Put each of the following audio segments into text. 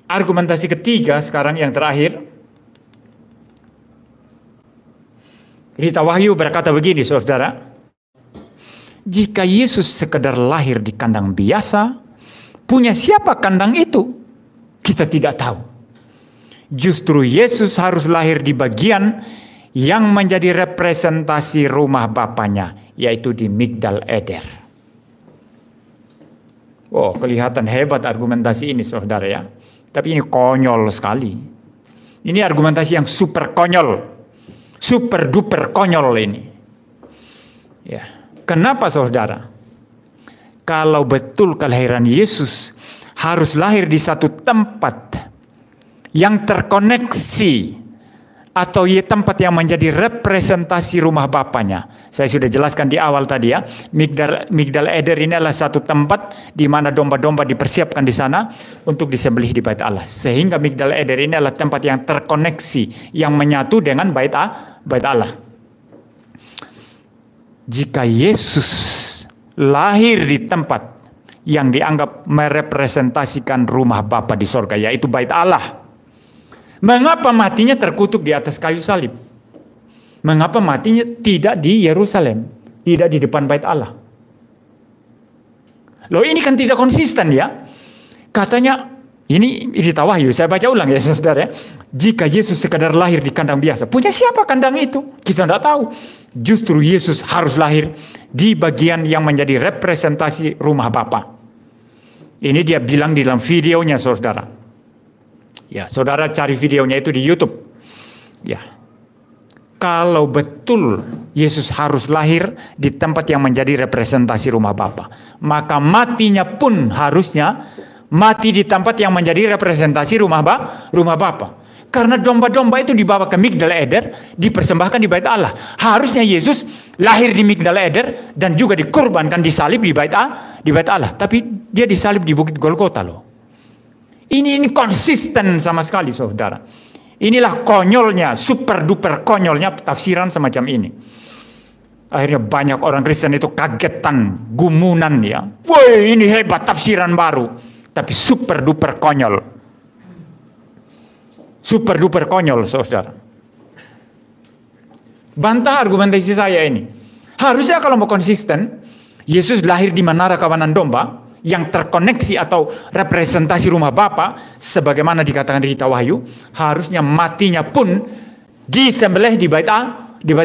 Argumentasi ketiga sekarang yang terakhir. Rita Wahyu berkata begini, saudara. Jika Yesus sekedar lahir di kandang biasa, punya siapa kandang itu? Kita tidak tahu. Justru Yesus harus lahir di bagian yang menjadi representasi rumah Bapaknya, yaitu di Migdal Eder. Oh, kelihatan hebat argumentasi ini, saudara ya. Tapi ini konyol sekali. Ini argumentasi yang super konyol. Super duper konyol ini. Ya. Kenapa, saudara? Kalau betul kelahiran Yesus harus lahir di satu tempat yang terkoneksi, atau tempat yang menjadi representasi rumah Bapaknya. Saya sudah jelaskan di awal tadi ya, Migdal Eder ini adalah satu tempat di mana domba-domba dipersiapkan di sana untuk disembelih di bait Allah. Sehingga Migdal Eder ini adalah tempat yang terkoneksi, yang menyatu dengan bait Allah. Jika Yesus lahir di tempat yang dianggap merepresentasikan rumah Bapa di sorga, yaitu bait Allah, mengapa matinya terkutuk di atas kayu salib? Mengapa matinya tidak di Yerusalem, tidak di depan bait Allah? Loh, ini kan tidak konsisten ya. Katanya, ini Rita Wahyu, saya baca ulang ya saudara ya. Jika Yesus sekadar lahir di kandang biasa, punya siapa kandang itu? Kita tidak tahu. Justru Yesus harus lahir di bagian yang menjadi representasi rumah Bapa. Ini dia bilang di dalam videonya, saudara. Ya, saudara cari videonya itu di YouTube. Ya. Kalau betul Yesus harus lahir di tempat yang menjadi representasi rumah Bapa, maka matinya pun harusnya mati di tempat yang menjadi representasi rumah Bapa. Karena domba-domba itu dibawa ke Migdal Eder, dipersembahkan di bait Allah. Harusnya Yesus lahir di Migdal Eder dan juga dikorbankan, disalib di bait Allah. Tapi dia disalib di Bukit Golgota loh. Ini konsisten sama sekali, saudara. Inilah konyolnya, super duper konyolnya tafsiran semacam ini. Akhirnya banyak orang Kristen itu kagetan, gumunan ya. Woi, ini hebat tafsiran baru. Tapi super duper konyol. Super duper konyol, saudara. Bantah argumentasi saya ini. Harusnya kalau mau konsisten, Yesus lahir di Menara Kawanan Domba yang terkoneksi atau representasi rumah Bapa, sebagaimana dikatakan di Rita Wahyu, harusnya matinya pun disembelih di bait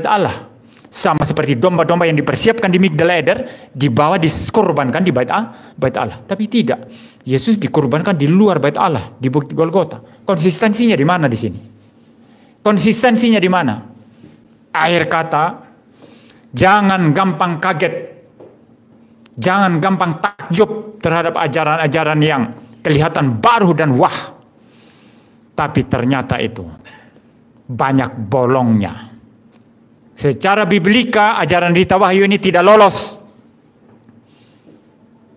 Allah. Sama seperti domba-domba yang dipersiapkan di Migdal Eder, dibawa dikorbankan di bait Allah. Tapi tidak. Yesus dikorbankan di luar bait Allah, di Bukit Golgota. Konsistensinya di mana di sini? Konsistensinya di mana? Akhir kata, jangan gampang kaget. Jangan gampang takjub terhadap ajaran-ajaran yang kelihatan baru dan wah. Tapi ternyata itu banyak bolongnya. Secara biblika, ajaran Rita Wahyu ini tidak lolos.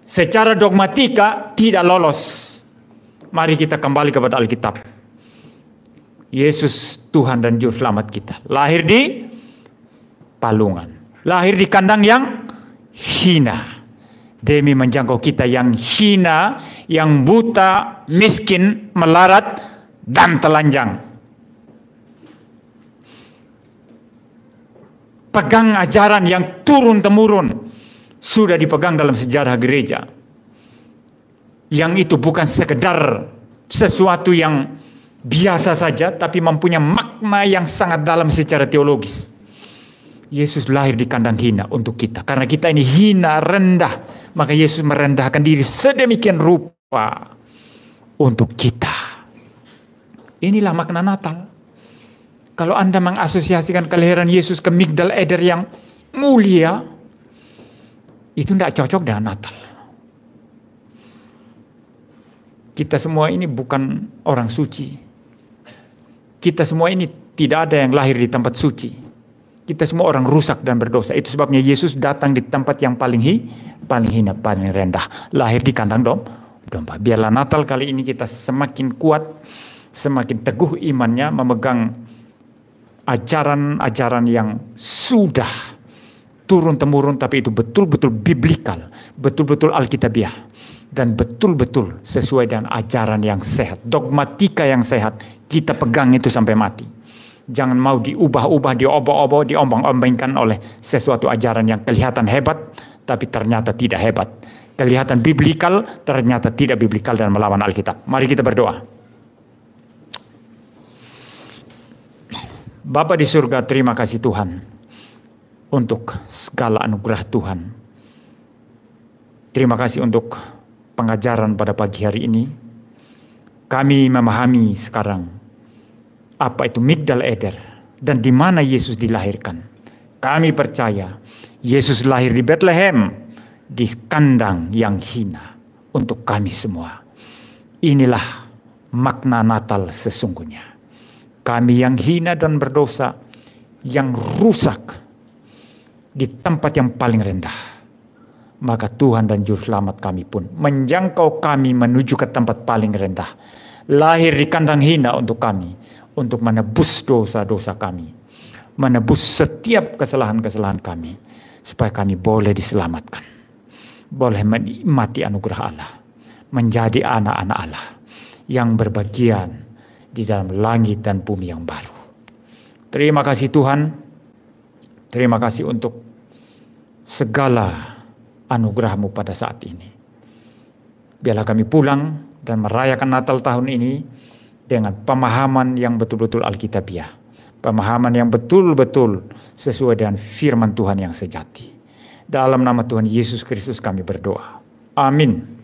Secara dogmatika tidak lolos. Mari kita kembali kepada Alkitab. Yesus Tuhan dan Juru Selamat kita lahir di palungan, lahir di kandang yang hina, demi menjangkau kita yang hina, yang buta, miskin, melarat, dan telanjang. Pegang ajaran yang turun-temurun sudah dipegang dalam sejarah gereja. Yang itu bukan sekedar sesuatu yang biasa saja, tapi mempunyai makna yang sangat dalam secara teologis. Yesus lahir di kandang hina untuk kita. Karena kita ini hina, rendah. Maka Yesus merendahkan diri sedemikian rupa untuk kita. Inilah makna Natal. Kalau Anda mengasosiasikan kelahiran Yesus ke Migdal Eder yang mulia, itu tidak cocok dengan Natal. Kita semua ini bukan orang suci. Kita semua ini tidak ada yang lahir di tempat suci. Kita semua orang rusak dan berdosa. Itu sebabnya Yesus datang di tempat yang paling hina, paling rendah. Lahir di kandang domba. Biarlah Natal kali ini kita semakin kuat, semakin teguh imannya, memegang ajaran-ajaran yang sudah turun-temurun, tapi itu betul-betul biblikal, betul-betul alkitabiah. dan betul-betul sesuai dengan ajaran yang sehat, dogmatika yang sehat. Kita pegang itu sampai mati. Jangan mau diubah-ubah, diobok-obok, diombang-ombangkan oleh sesuatu ajaran yang kelihatan hebat, tapi ternyata tidak hebat. Kelihatan biblikal, ternyata tidak biblikal dan melawan Alkitab. Mari kita berdoa. Bapa di surga, terima kasih Tuhan untuk segala anugerah Tuhan. Terima kasih untuk pengajaran pada pagi hari ini. Kami memahami sekarang apa itu Migdal Eder dan di mana Yesus dilahirkan. Kami percaya Yesus lahir di Bethlehem, di kandang yang hina untuk kami semua. Inilah makna Natal sesungguhnya. Kami yang hina dan berdosa, yang rusak di tempat yang paling rendah, maka Tuhan dan Juru Selamat kami pun menjangkau kami menuju ke tempat paling rendah. Lahir di kandang hina untuk kami, untuk menebus dosa-dosa kami, menebus setiap kesalahan-kesalahan kami, supaya kami boleh diselamatkan, boleh menikmati anugerah Allah, menjadi anak-anak Allah yang berbagian di dalam langit dan bumi yang baru. Terima kasih Tuhan. Terima kasih untuk segala anugerah-Mu pada saat ini. Biarlah kami pulang dan merayakan Natal tahun ini dengan pemahaman yang betul-betul Alkitabiah. Pemahaman yang betul-betul sesuai dengan firman Tuhan yang sejati. Dalam nama Tuhan Yesus Kristus kami berdoa. Amin.